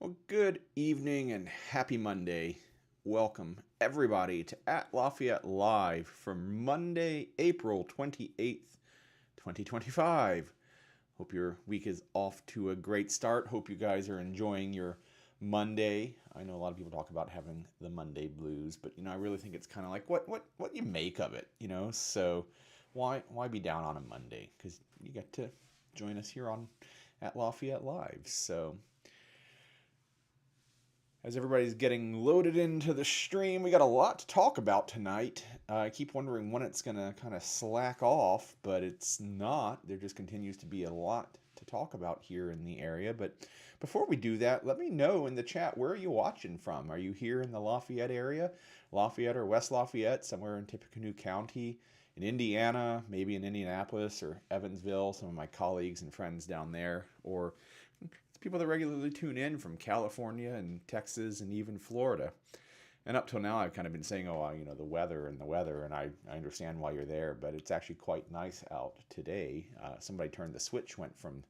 Well, good evening and happy Monday. Welcome, everybody, to At Lafayette Live from Monday, April 28th, 2025. Hope your week is off to a great start. Hope you guys are enjoying your Monday. I know a lot of people talk about having the Monday blues, but I really think it's kind of like what you make of it. So why be down on a Monday? Because you get to join us here on At Lafayette Live. So as everybody's getting loaded into the stream, we got a lot to talk about tonight. I keep wondering when it's going to kind of slack off, but it's not. There just continues to be a lot to talk about here in the area. But before we do that, let me know in the chat, where are you watching from? Are you here in the Lafayette area? Lafayette or West Lafayette, somewhere in Tippecanoe County, in Indiana, maybe in Indianapolis or Evansville, some of my colleagues and friends down there, or people that regularly tune in from California and Texas and even Florida. And up till now, I've kind of been saying, the weather, and I understand why you're there, but it's actually quite nice out today. Somebody turned the switch, went from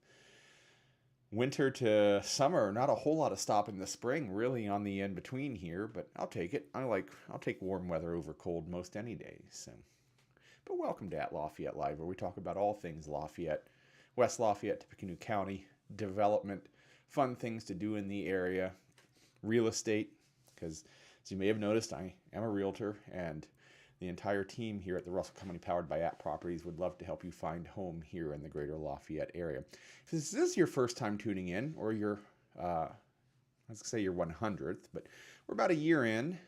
winter to summer. Not a whole lot of stop in the spring, really, on the in between here, but I'll take it. I'll take warm weather over cold most any day. So, but welcome to At Lafayette Live, where we talk about all things Lafayette, West Lafayette, Tippecanoe County, development, fun things to do in the area, real estate, because as you may have noticed, I am a realtor, and the entire team here at the Russell Company, powered by At Properties, would love to help you find home here in the Greater Lafayette area. If this is your first time tuning in, or let's say your 100th, but we're about a year in,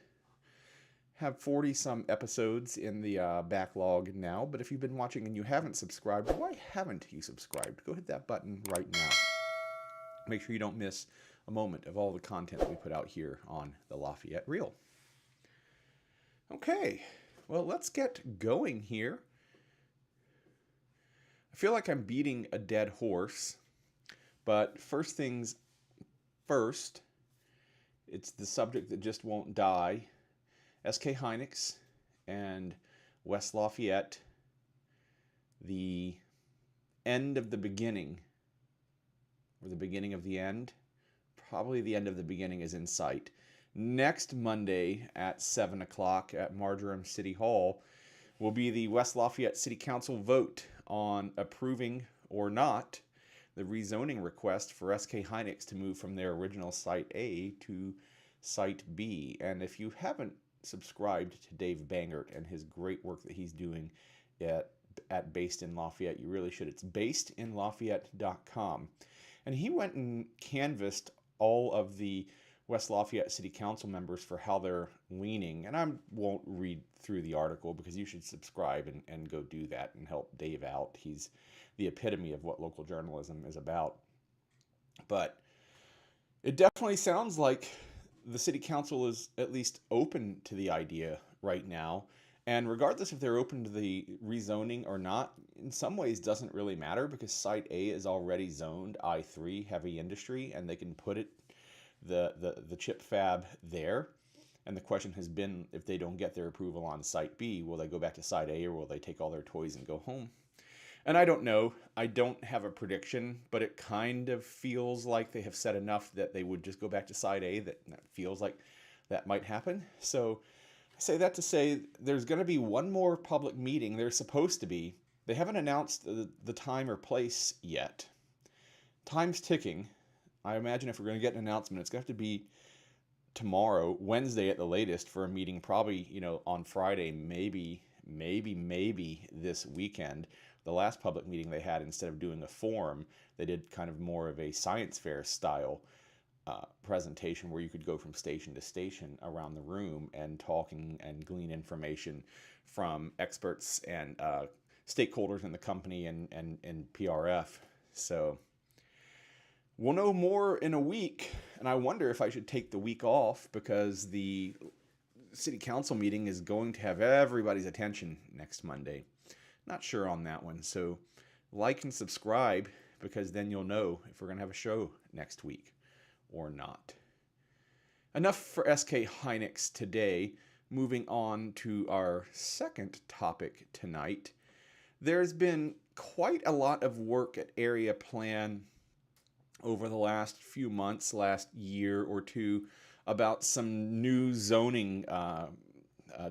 have 40 some episodes in the backlog now. But if you've been watching and you haven't subscribed, why haven't you subscribed? Go hit that button right now. Make sure you don't miss a moment of all the content we put out here on the Lafayette Reel. Okay, well, let's get going here. I feel like I'm beating a dead horse, but first things first, it's the subject that just won't die. SK Hynix and West Lafayette, the end of the beginning, or the beginning of the end. Probably the end of the beginning is in sight. Next Monday at 7 o'clock at Marjoram City Hall will be the West Lafayette City Council vote on approving or not the rezoning request for SK Hynix to move from their original Site A to Site B. And if you haven't subscribed to Dave Bangert and his great work that he's doing at Based in Lafayette, you really should. It's basedinlafayette.com. And he went and canvassed all of the West Lafayette City Council members for how they're leaning. And I won't read through the article, because you should subscribe and go do that and help Dave out. He's the epitome of what local journalism is about. But it definitely sounds like the City Council is at least open to the idea right now. And regardless if they're open to the rezoning or not, in some ways doesn't really matter, because Site A is already zoned I3 heavy industry, and they can put the chip fab there. And the question has been, if they don't get their approval on Site B, will they go back to Site A, or will they take all their toys and go home? And I don't know. I don't have a prediction, but it kind of feels like they have said enough that they would just go back to Site A. That feels like that might happen. So I say that to say there's going to be one more public meeting. There's supposed to be. They haven't announced the time or place yet. Time's ticking. I imagine if we're going to get an announcement, it's going to have to be tomorrow, Wednesday at the latest, for a meeting, probably, on Friday, maybe this weekend. The last public meeting they had, instead of doing a forum, they did kind of more of a science fair style presentation, where you could go from station to station around the room and talking and glean information from experts and stakeholders in the company and PRF. So we'll know more in a week, and I wonder if I should take the week off, because the City Council meeting is going to have everybody's attention next Monday. Not sure on that one, so like and subscribe, because then you'll know if we're going to have a show next week or not. Enough for SK Hynix today. Moving on to our second topic tonight. There's been quite a lot of work at area plan over the last few months, last year or two, about some new zoning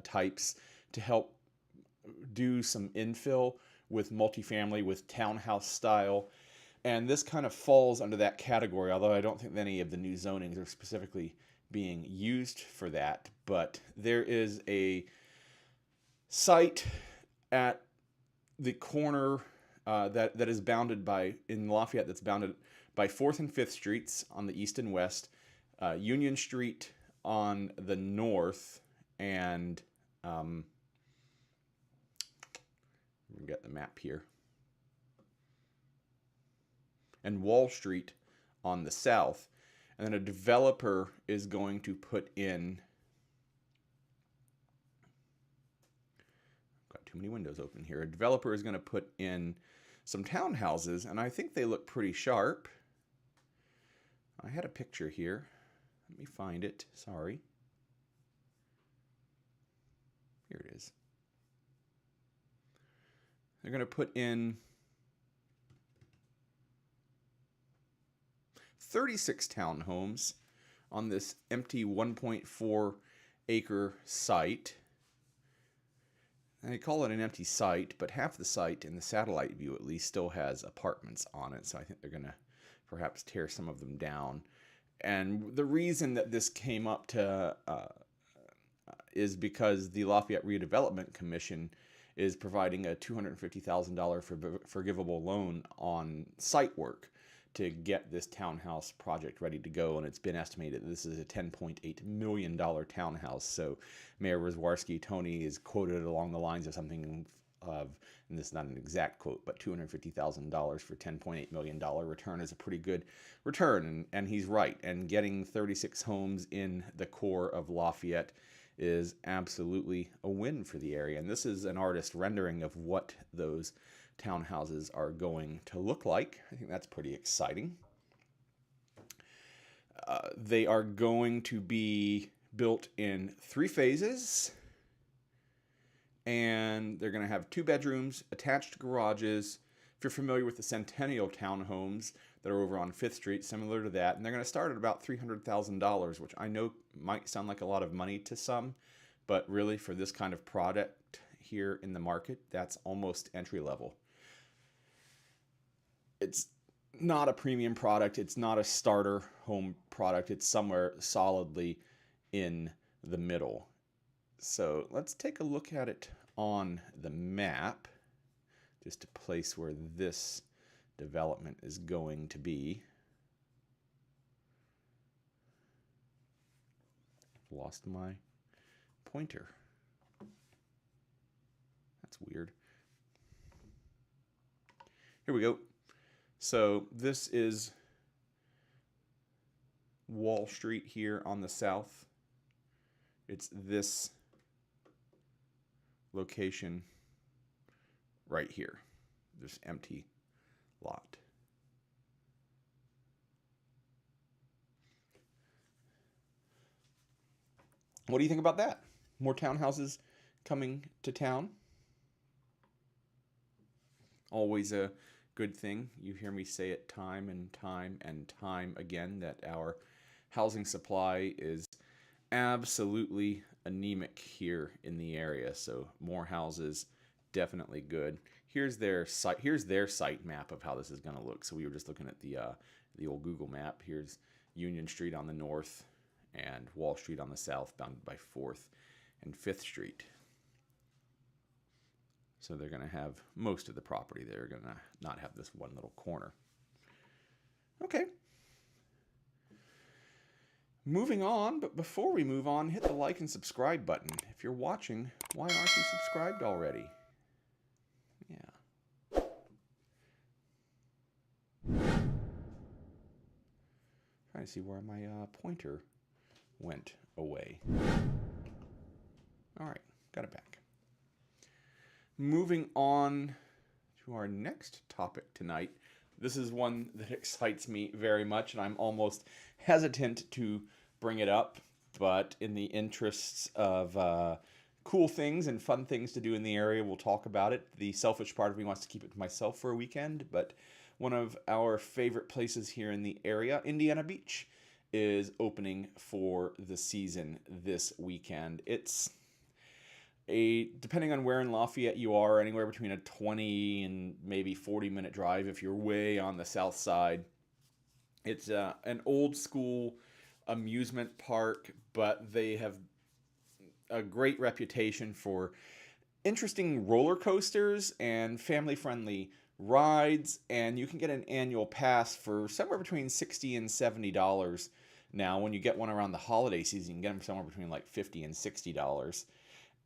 types to help do some infill with multifamily, with townhouse style. And this kind of falls under that category, although I don't think any of the new zonings are specifically being used for that. But there is a site at the corner that is bounded by, in Lafayette, that's bounded by 4th and 5th Streets on the east and west, Union Street on the north, and we got the map here, and Wall Street on the south. And then a developer is going to put in, got too many windows open here. A developer is going to put in some townhouses, and I think they look pretty sharp. I had a picture here. Let me find it. Sorry. Here it is. They're going to put in 36 townhomes on this empty 1.4 acre site. And they call it an empty site, but half the site, in the satellite view at least, still has apartments on it. So I think they're going to perhaps tear some of them down. And the reason that this came up to is because the Lafayette Redevelopment Commission is providing a $250,000 forgivable loan on site work to get this townhouse project ready to go. And it's been estimated that this is a $10.8 million townhouse. So Mayor Roswarski, Tony, is quoted along the lines of something of, and this is not an exact quote, but $250,000 for $10.8 million return is a pretty good return. And he's right. And getting 36 homes in the core of Lafayette is absolutely a win for the area. And this is an artist rendering of what those townhouses are going to look like. I think that's pretty exciting. They are going to be built in 3 phases, and they're going to have 2 bedrooms, attached garages. If you're familiar with the Centennial townhomes that are over on 5th Street, similar to that, and they're going to start at about $300,000, which I know might sound like a lot of money to some, but really for this kind of product here in the market, that's almost entry level. It's not a premium product. It's not a starter home product. It's somewhere solidly in the middle. So let's take a look at it on the map, just a place where this development is going to be. Lost my pointer. That's weird. Here we go. So this is Wall Street here on the south. It's this location right here, this empty lot. What do you think about that? More townhouses coming to town? Always a good thing. You hear me say it time and time and time again that our housing supply is absolutely anemic here in the area. So more houses, definitely good. Here's their site. Here's their site map of how this is going to look. So we were just looking at the old Google map. Here's Union Street on the north and Wall Street on the south, bounded by 4th and 5th Street. So they're going to have most of the property. They're going to not have this one little corner. Okay. Moving on, but before we move on, hit the like and subscribe button. If you're watching, why aren't you subscribed already? Yeah. Trying to see where my pointer went away. All right, got it back. Moving on to our next topic tonight. This is one that excites me very much, and I'm almost hesitant to bring it up, but in the interests of cool things and fun things to do in the area, we'll talk about it. The selfish part of me wants to keep it to myself for a weekend, but one of our favorite places here in the area, Indiana Beach, is opening for the season this weekend. It's depending on where in Lafayette you are, anywhere between a 20 and maybe 40-minute drive if you're way on the south side. It's an old school amusement park, but they have a great reputation for interesting roller coasters and family-friendly rides, and you can get an annual pass for somewhere between $60 and $70 now. When you get one around the holiday season, you can get them somewhere between like $50 and $60.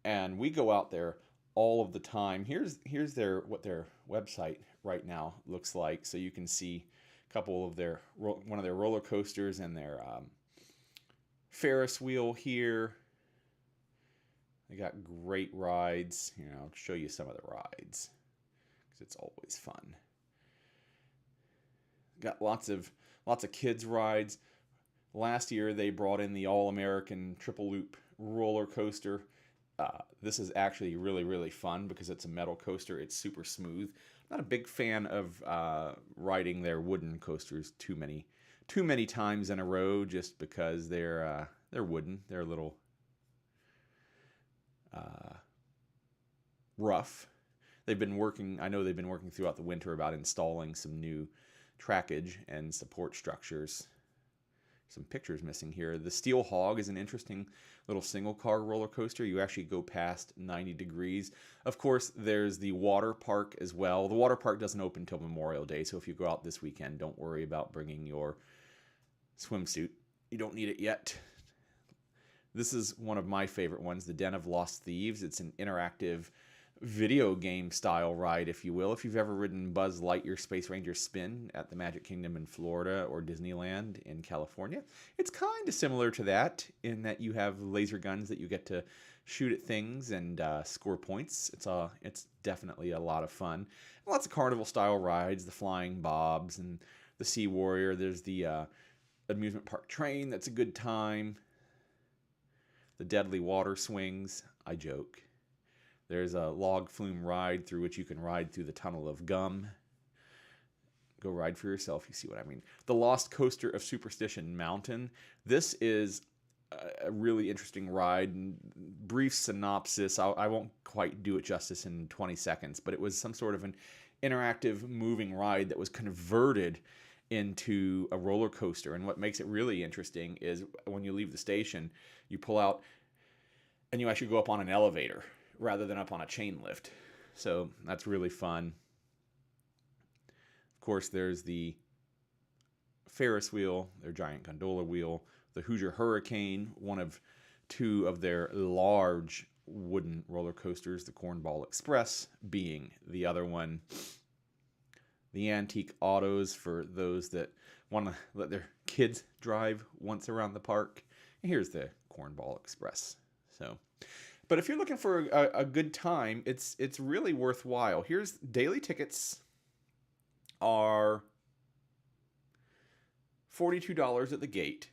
And we go out there all of the time. Here's what their website right now looks like, so you can see a couple of one of their roller coasters and their Ferris wheel here. They got great rides. Here, I'll show you some of the rides because it's always fun. Got lots of kids rides. Last year they brought in the All-American Triple Loop roller coaster. This is actually really, really fun because it's a metal coaster. It's super smooth. I'm not a big fan of riding their wooden coasters too many times in a row, just because they're wooden. They're a little rough. I know they've been working throughout the winter about installing some new trackage and support structures. Some pictures missing here. The Steel Hog is an interesting little single-car roller coaster. You actually go past 90 degrees. Of course, there's the water park as well. The water park doesn't open until Memorial Day, so if you go out this weekend, don't worry about bringing your swimsuit. You don't need it yet. This is one of my favorite ones, the Den of Lost Thieves. It's an interactive video game style ride, if you will. If you've ever ridden Buzz Lightyear Space Ranger Spin at the Magic Kingdom in Florida or Disneyland in California, it's kind of similar to that in that you have laser guns that you get to shoot at things and score points. It's definitely a lot of fun. Lots of carnival style rides, the Flying Bobs and the Sea Warrior. There's the amusement park train. That's a good time. The Deadly Water Swings. I joke. There's a log flume ride through which you can ride through the Tunnel of Gum. Go ride for yourself, you see what I mean. The Lost Coaster of Superstition Mountain. This is a really interesting ride. Brief synopsis, I won't quite do it justice in 20 seconds, but it was some sort of an interactive moving ride that was converted into a roller coaster. And what makes it really interesting is when you leave the station, you pull out and you actually go up on an elevator rather than up on a chain lift. So that's really fun. Of course, there's the Ferris wheel, their giant gondola wheel, the Hoosier Hurricane, one of two of their large wooden roller coasters, the Cornball Express being the other one. The antique autos for those that want to let their kids drive once around the park. And here's the Cornball Express. But if you're looking for a good time, it's really worthwhile. Here's daily tickets are $42 at the gate,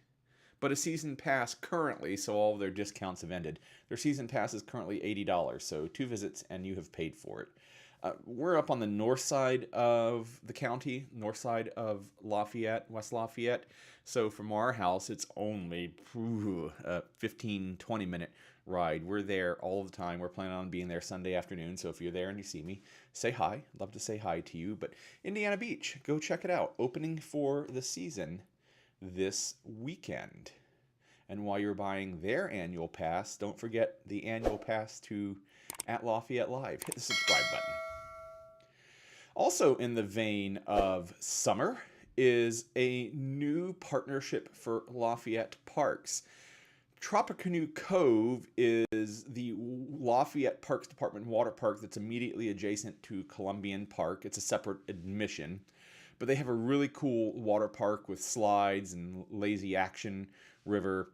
but a season pass currently, so all of their discounts have ended. Their season pass is currently $80, so 2 visits and you have paid for it. We're up on the north side of the county, north side of Lafayette, West Lafayette. So from our house, it's only a 15, 20-minute ride. We're there all the time. We're planning on being there Sunday afternoon. So if you're there and you see me, say hi. I'd love to say hi to you. But Indiana Beach, go check it out. Opening for the season this weekend. And while you're buying their annual pass, don't forget the annual pass to at Lafayette Live. Hit the subscribe button. Also in the vein of summer is a new partnership for Lafayette parks. Tropicanoe Cove is the Lafayette Parks Department water park that's immediately adjacent to Columbian Park. It's a separate admission, but they have a really cool water park with slides and lazy action river.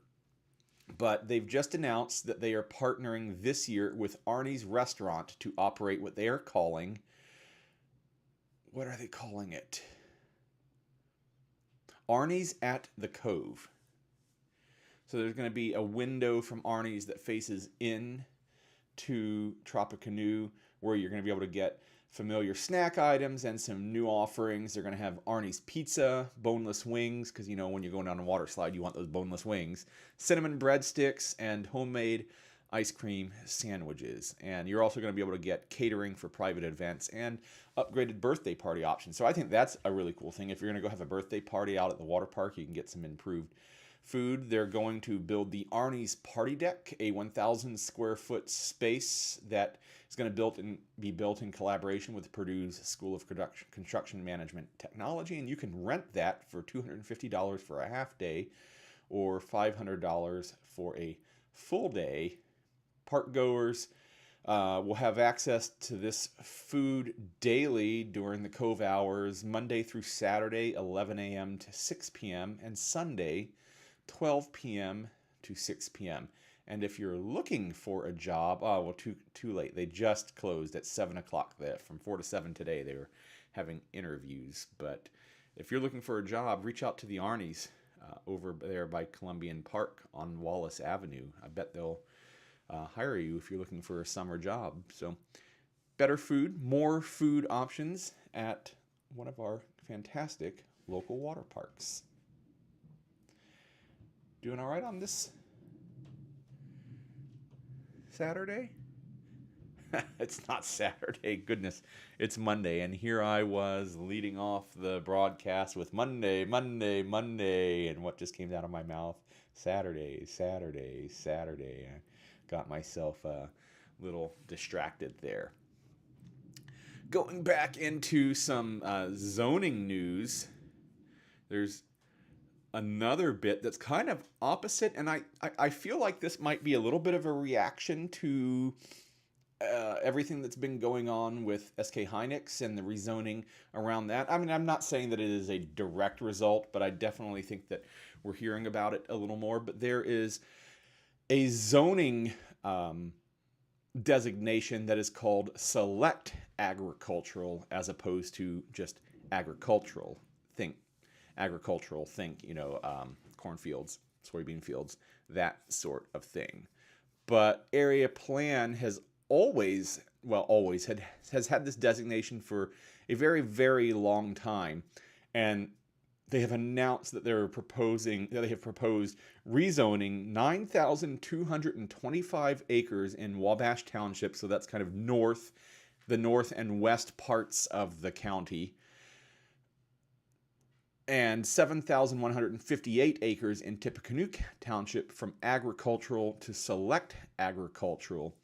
But they've just announced that they are partnering this year with Arnie's Restaurant to operate what they are calling, what are they calling it? Arnie's at the Cove. So there's going to be a window from Arnie's that faces in to Tropicanoe where you're going to be able to get familiar snack items and some new offerings. They're going to have Arnie's Pizza, boneless wings, because when you're going down a water slide, you want those boneless wings, cinnamon breadsticks, and homemade ice cream sandwiches. And you're also going to be able to get catering for private events and upgraded birthday party options. So I think that's a really cool thing. If you're going to go have a birthday party out at the water park, you can get some improved food. They're going to build the Arnie's Party Deck, a 1,000 square foot space that is going to be built in collaboration with Purdue's School of Construction Management Technology. And you can rent that for $250 for a half day or $500 for a full day. Park goers will have access to this food daily during the Cove hours, Monday through Saturday, 11 a.m. to 6 p.m., and Sunday, 12 p.m. to 6 p.m. And if you're looking for a job, too late. They just closed at 7 o'clock. From 4 to 7 today, they were having interviews. But if you're looking for a job, reach out to the Arnie's over there by Columbian Park on Wallace Avenue. I bet they'll hire you if you're looking for a summer job. So better food, more food options at one of our fantastic local water parks. Doing all right on this Saturday? It's not Saturday, goodness. It's Monday, and here I was leading off the broadcast with Monday, Monday, Monday, and what just came out of my mouth? Saturday, Saturday, Saturday. I got myself a little distracted there. Going back into some zoning news, there's another bit that's kind of opposite, and I feel like this might be a little bit of a reaction to everything that's been going on with SK Hynix and the rezoning around that. I mean, I'm not saying that it is a direct result, but I definitely think that we're hearing about it a little more. But there is a zoning designation that is called select agricultural as opposed to just agricultural. Think cornfields, soybean fields, that sort of thing. But area plan has always had this designation for a very, very long time. And they have announced that they have proposed rezoning 9,225 acres in Wabash Township. So that's kind of the north and west parts of the county. And 7,158 acres in Tippecanoe Township from agricultural to select agricultural.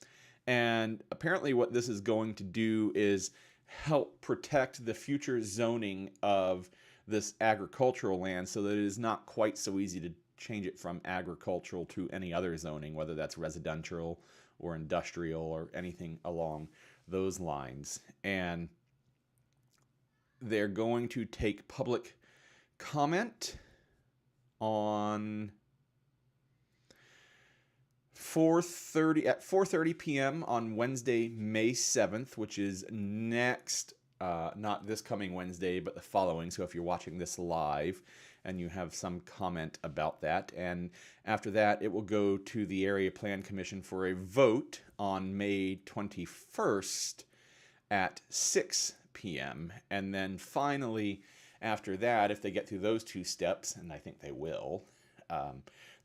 And apparently what this is going to do is help protect the future zoning of this agricultural land so that it is not quite so easy to change it from agricultural to any other zoning, whether that's residential or industrial or anything along those lines. And they're going to take public comment on 4:30 p.m. on Wednesday, May 7th, which is next, not this coming Wednesday, but the following. So if you're watching this live and you have some comment about that, and after that, it will go to the Area Plan Commission for a vote on May 21st at 6 p.m. And then finally, after that, if they get through those two steps, and I think they will,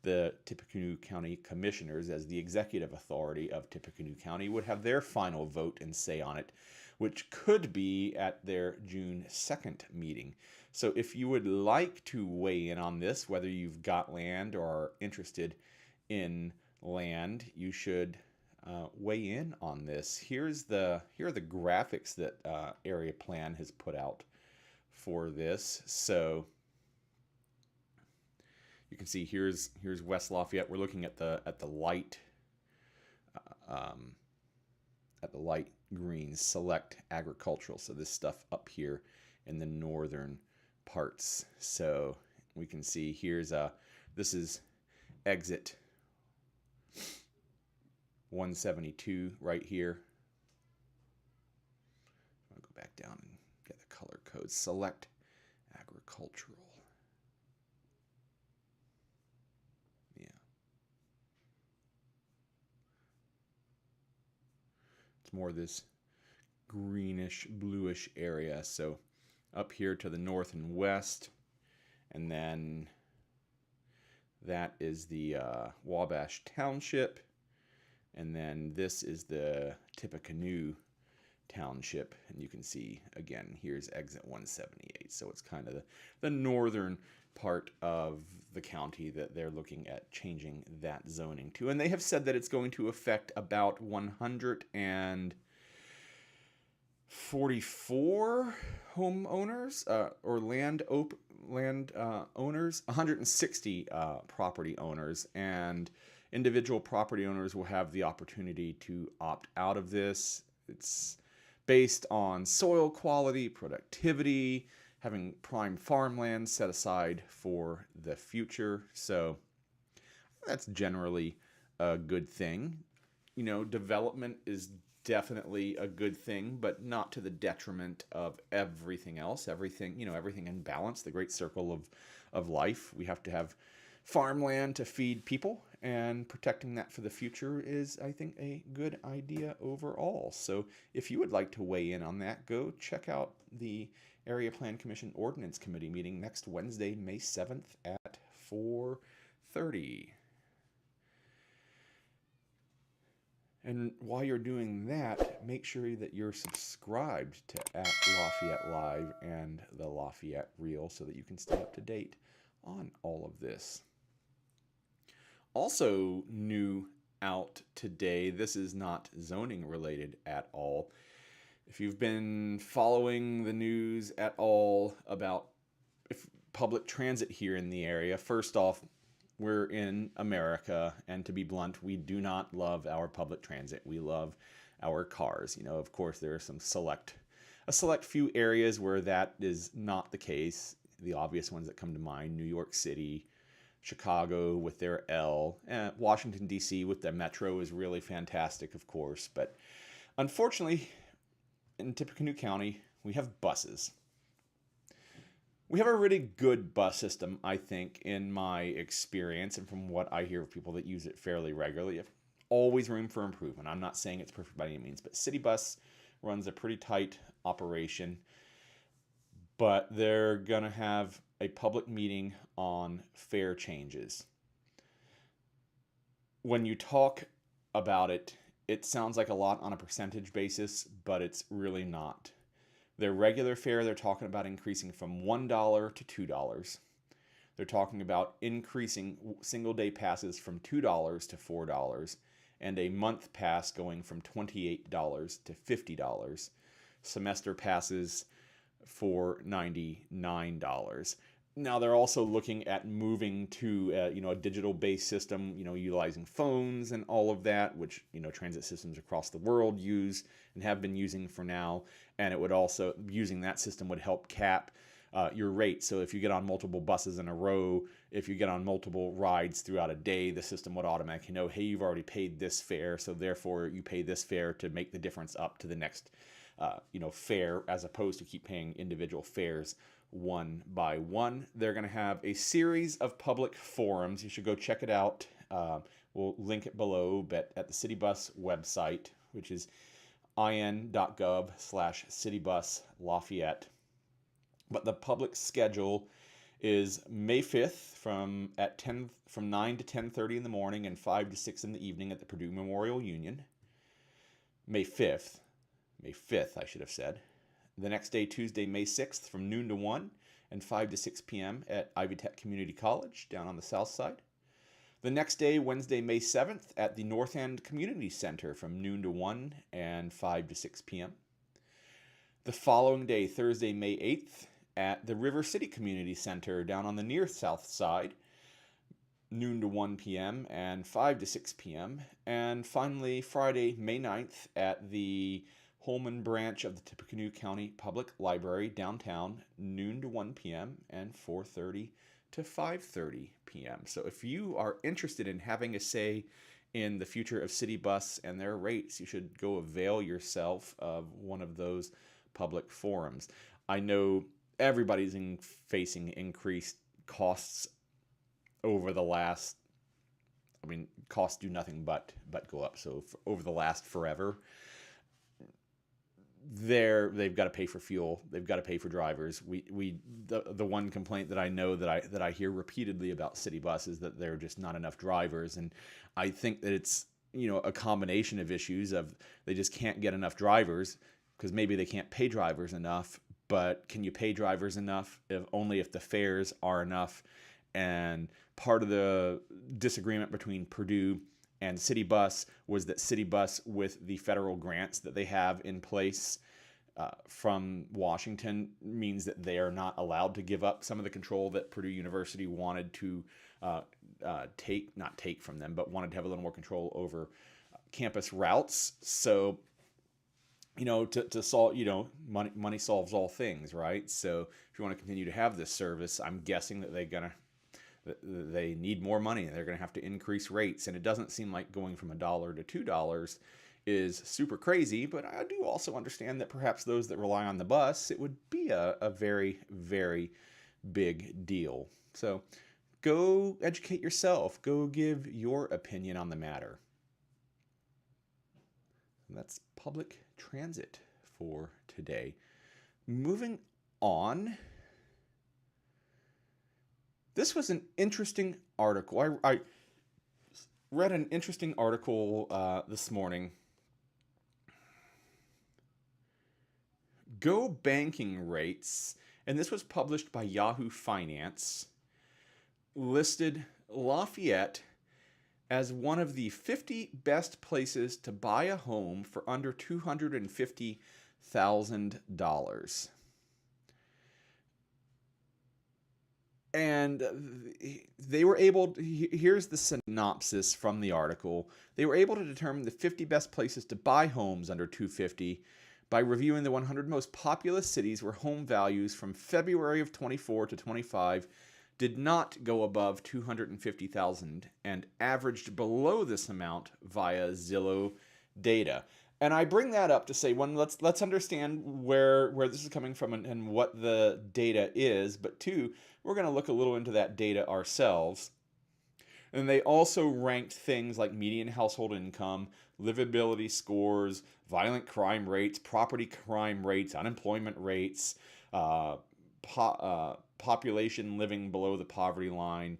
the Tippecanoe County Commissioners, as the executive authority of Tippecanoe County, would have their final vote and say on it, which could be at their June 2nd meeting. So if you would like to weigh in on this, whether you've got land or are interested in land, you should weigh in on this. Here are the graphics that Area Plan has put out for this. So you can see here's West Lafayette. We're looking at the light greens, select agricultural. So this stuff up here in the northern parts. So we can see this is exit 172 right here. I'll go back down and get the color code. Select agricultural. Yeah. It's more this greenish, bluish area. So up here to the north and west, and then that is the Wabash Township, and then this is the Tippecanoe Township, and you can see again here's exit 178. So it's kind of the northern part of the county that they're looking at changing that zoning to, and they have said that it's going to affect about 144 homeowners or land owners, 160 property owners, and individual property owners will have the opportunity to opt out of this. It's based on soil quality, productivity, having prime farmland set aside for the future. So that's generally a good thing. You know, development is definitely a good thing, but not to the detriment of everything else. Everything in balance, the great circle of life. We have to have farmland to feed people, and protecting that for the future is, I think, a good idea overall. So if you would like to weigh in on that, go check out the Area Plan Commission Ordinance Committee meeting next Wednesday, May 7th at 4:30. And while you're doing that, make sure that you're subscribed to @Lafayette Live and the Lafayette Reel so that you can stay up to date on all of this. Also new out today, this is not zoning related at all. If you've been following the news at all about public transit here in the area, first off, we're in America, and to be blunt, we do not love our public transit. We love our cars. You know, of course, there are a select few areas where that is not the case. The obvious ones that come to mind: New York City, Chicago with their L, Washington, D.C. with their Metro is really fantastic, of course. But unfortunately, in Tippecanoe County, we have buses. We have a really good bus system, I think, in my experience, and from what I hear of people that use it fairly regularly. You have always room for improvement. I'm not saying it's perfect by any means, but City Bus runs a pretty tight operation. But they're going to have a public meeting on fare changes. When you talk about it, it sounds like a lot on a percentage basis, but it's really not. Their regular fare, they're talking about increasing from $1 to $2. They're talking about increasing single-day passes from $2 to $4, and a month pass going from $28 to $50. Semester passes for $99. Now they're also looking at moving to a digital-based system, utilizing phones and all of that, which transit systems across the world use and have been using for now. And it would also, using that system would help cap your rate. So if you get on multiple buses in a row, if you get on multiple rides throughout a day, the system would automatically know, hey, you've already paid this fare, so therefore you pay this fare to make the difference up to the next fare, as opposed to keep paying individual fares one by one. They're going to have a series of public forums. You should go check it out. We'll link it below, but at the City Bus website, which is in.gov/citybus-Lafayette. But the public schedule is May 5th from 9 to 10:30 in the morning and 5 to 6 in the evening at the Purdue Memorial Union. May 5th, I should have said. The next day, Tuesday, May 6th, from noon to 1 and 5 to 6 p.m. at Ivy Tech Community College down on the south side. The next day, Wednesday, May 7th, at the North End Community Center from noon to 1 and 5 to 6 p.m. The following day, Thursday, May 8th, at the River City Community Center down on the near south side, noon to 1 p.m. and 5 to 6 p.m. And finally, Friday, May 9th, at the Holman branch of the Tippecanoe County Public Library downtown, noon to 1 p.m. and 4:30 to 5:30 p.m. So if you are interested in having a say in the future of City Bus and their rates, you should go avail yourself of one of those public forums. I know everybody's facing increased costs over the last, costs do nothing but go up. So over the last forever, they've got to pay for fuel, they've got to pay for drivers. The one complaint that I know that I hear repeatedly about city bus is that there are just not enough drivers, and I think that it's a combination of issues of they just can't get enough drivers because maybe they can't pay drivers enough. But can you pay drivers enough if only if the fares are enough? And part of the disagreement between Purdue and City Bus was that City Bus, with the federal grants that they have in place from Washington, means that they are not allowed to give up some of the control that Purdue University wanted to not take from them, but wanted to have a little more control over campus routes. So, to solve, money solves all things, right? So if you want to continue to have this service, I'm guessing that they need more money and they're going to have to increase rates. And it doesn't seem like going from $1 to $2 is super crazy, but I do also understand that perhaps those that rely on the bus, it would be a very, very big deal. So go educate yourself. Go give your opinion on the matter. And that's public transit for today. Moving on. This was an interesting article. I read an interesting article this morning. Go banking rates, and this was published by Yahoo Finance, listed Lafayette as one of the 50 best places to buy a home for under $250,000. And they were able, here's the synopsis from the article. They were able to determine the 50 best places to buy homes under $250,000 by reviewing the 100 most populous cities where home values from February of 24 to 25 did not go above $250,000 and averaged below this amount via Zillow data. And I bring that up to say, one, let's understand where this is coming from and what the data is. But two, we're going to look a little into that data ourselves. And they also ranked things like median household income, livability scores, violent crime rates, property crime rates, unemployment rates, population living below the poverty line,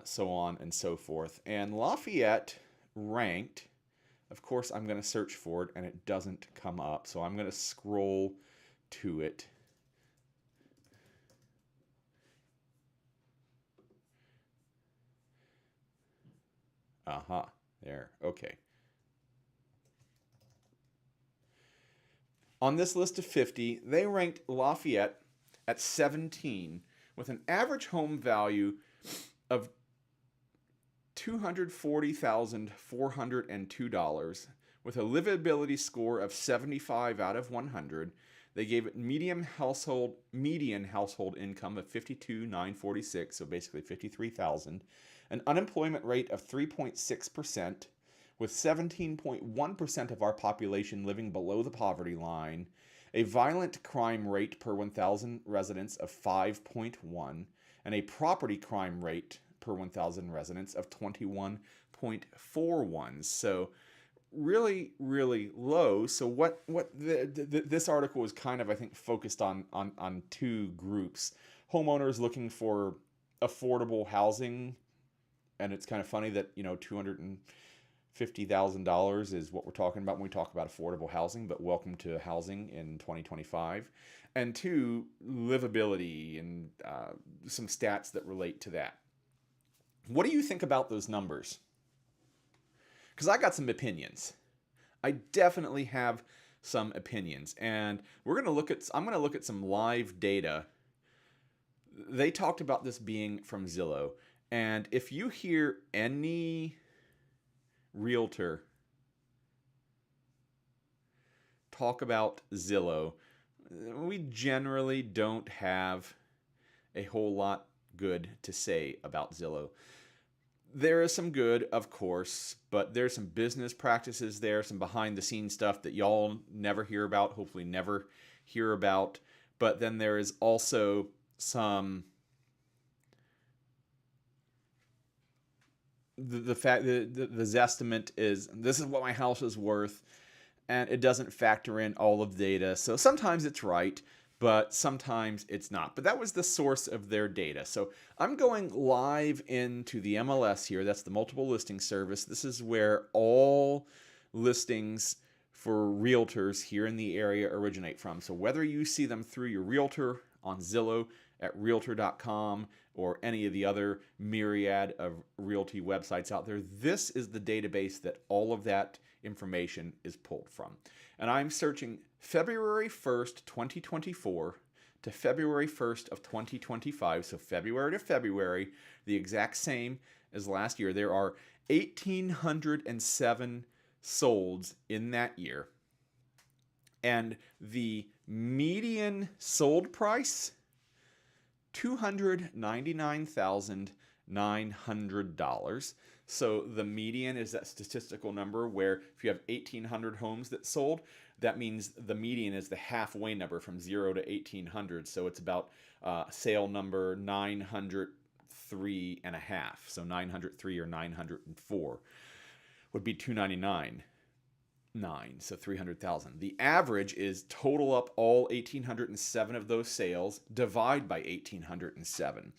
so on and so forth. And Lafayette ranked, of course, I'm going to search for it and it doesn't come up. So I'm going to scroll to it. There. Okay. On this list of 50, they ranked Lafayette at 17 with an average home value of $240,402 with a livability score of 75 out of 100. They gave it median household income of $52,946, so basically $53,000, an unemployment rate of 3.6%, with 17.1% of our population living below the poverty line, a violent crime rate per 1,000 residents of 5.1, and a property crime rate per 1,000 residents of 21.41. So really, really low. So what this article is kind of, I think, focused on two groups. Homeowners looking for affordable housing, and it's kind of funny that, $250,000 is what we're talking about when we talk about affordable housing, but welcome to housing in 2025. And two, livability and some stats that relate to that. What do you think about those numbers? Because I got some opinions. I definitely have some opinions, and I'm going to look at some live data. They talked about this being from Zillow, and if you hear any realtor talk about Zillow, we generally don't have a whole lot good to say about Zillow. There is some good, of course, but there's some business practices there, some behind the scenes stuff that y'all never hear about, hopefully never hear about. But then there is also some the fact that the Zestimate is, this is what my house is worth, and it doesn't factor in all of the data. So sometimes it's right, but sometimes it's not. But that was the source of their data. So I'm going live into the MLS here. That's the multiple listing service. This is where all listings for realtors here in the area originate from. So whether you see them through your realtor on Zillow, at realtor.com, or any of the other myriad of realty websites out there, this is the database that all of that information is pulled from. And I'm searching February 1st, 2024 to February 1st of 2025. So February to February, the exact same as last year. There are 1,807 solds in that year. And the median sold price, $299,900. So the median is that statistical number where if you have 1,800 homes that sold, that means the median is the halfway number from 0 to 1,800. So it's about sale number 903 and a half. So 903 or 904 would be 299. So 300,000. The average is total up all 1,807 of those sales, divide by 1,807.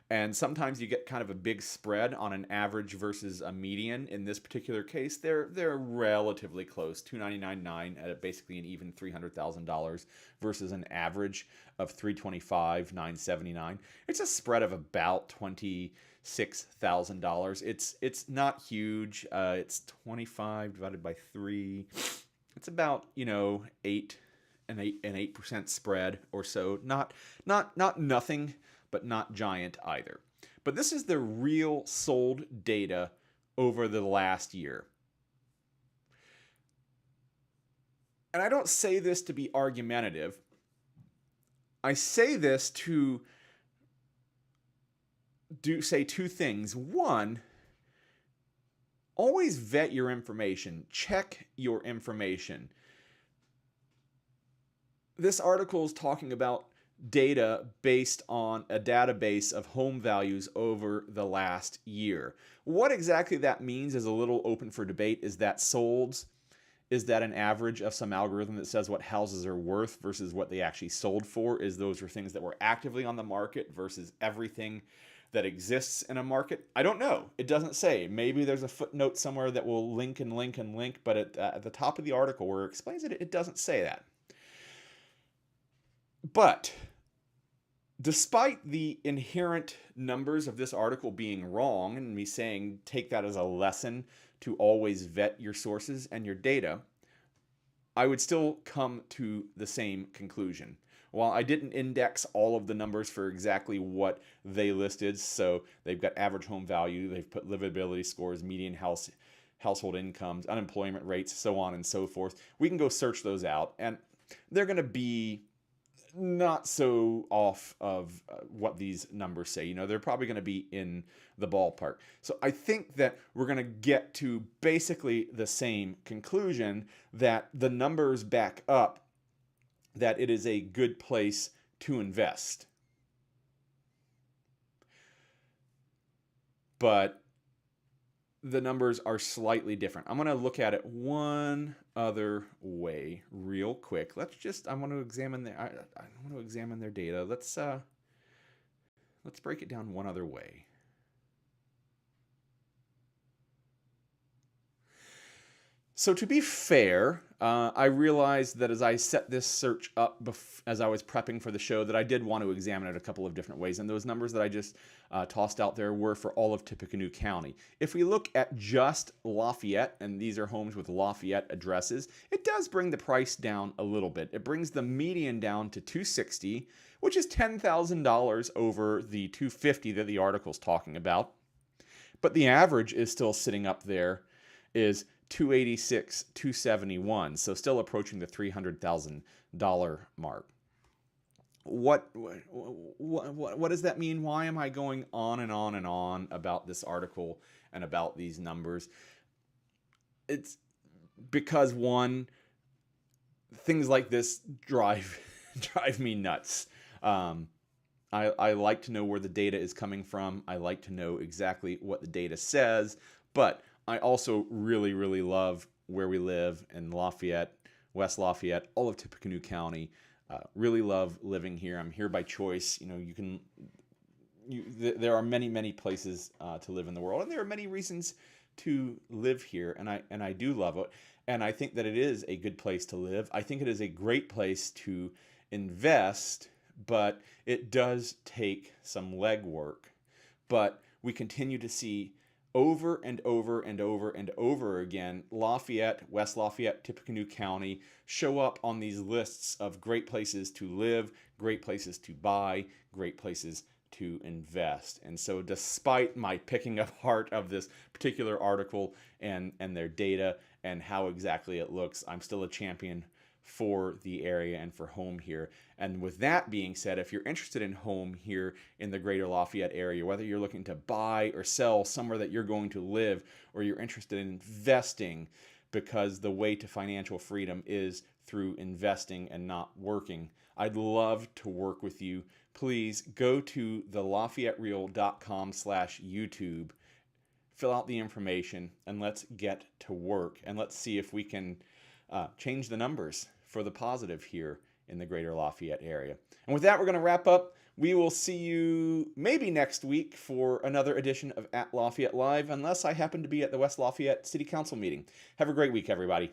And sometimes you get kind of a big spread on an average versus a median. In this particular case, they're relatively close, $299,900 at basically an even $300,000 versus an average of $325,979. It's a spread of about $26,000. It's not huge. It's 25 divided by 3. It's about 8% spread or so. Not nothing, but not giant either. But this is the real sold data over the last year. And I don't say this to be argumentative. I say this to say two things. One, always vet your information. Check your information. This article is talking about data based on a database of home values over the last year. What exactly that means is a little open for debate. Is that solds? Is that an average of some algorithm that says what houses are worth versus what they actually sold for? Is those are things that were actively on the market versus everything that exists in a market? I don't know. It doesn't say. Maybe there's a footnote somewhere that will link, but at the top of the article where it explains it, it doesn't say that. But despite the inherent numbers of this article being wrong and me saying take that as a lesson to always vet your sources and your data, I would still come to the same conclusion. While I didn't index all of the numbers for exactly what they listed, so they've got average home value, they've put livability scores, median household incomes, unemployment rates, so on and so forth. We can go search those out, and they're going to be not so off of what these numbers say. They're probably going to be in the ballpark. So I think that we're going to get to basically the same conclusion, that the numbers back up that it is a good place to invest. But the numbers are slightly different. I'm going to look at it one other way real quick. I want to examine their data. Let's break it down one other way. So to be fair, I realized that as I set this search up as I was prepping for the show, that I did want to examine it a couple of different ways. And those numbers that I just tossed out there were for all of Tippecanoe County. If we look at just Lafayette, and these are homes with Lafayette addresses, it does bring the price down a little bit. It brings the median down to $260,000, which is $10,000 over the $250,000 that the article's talking about. But the average is still sitting up there, is $286,000, $271,000, so still approaching the $300,000 mark. What does that mean? Why am I going on and on and on about this article and about these numbers? It's because, one, things like this drive me nuts. I like to know where the data is coming from. I like to know exactly what the data says, but I also really, really love where we live in Lafayette, West Lafayette, all of Tippecanoe County. Really love living here. I'm here by choice. There are many, many places to live in the world, and there are many reasons to live here, and I do love it. And I think that it is a good place to live. I think it is a great place to invest, but it does take some legwork. But we continue to see over and over and over and over again, Lafayette, West Lafayette, Tippecanoe County show up on these lists of great places to live, great places to buy, great places to invest. And so despite my picking apart of this particular article and their data and how exactly it looks, I'm still a champion for the area and for home here. And with that being said, if you're interested in home here in the Greater Lafayette area, whether you're looking to buy or sell somewhere that you're going to live, or you're interested in investing, because the way to financial freedom is through investing and not working, I'd love to work with you. Please go to thelafayettereal.com/YouTube, fill out the information, and let's get to work. And let's see if we can change the numbers for the positive here in the Greater Lafayette area. And with that, we're going to wrap up. We will see you maybe next week for another edition of At Lafayette Live, unless I happen to be at the West Lafayette City Council meeting. Have a great week, everybody.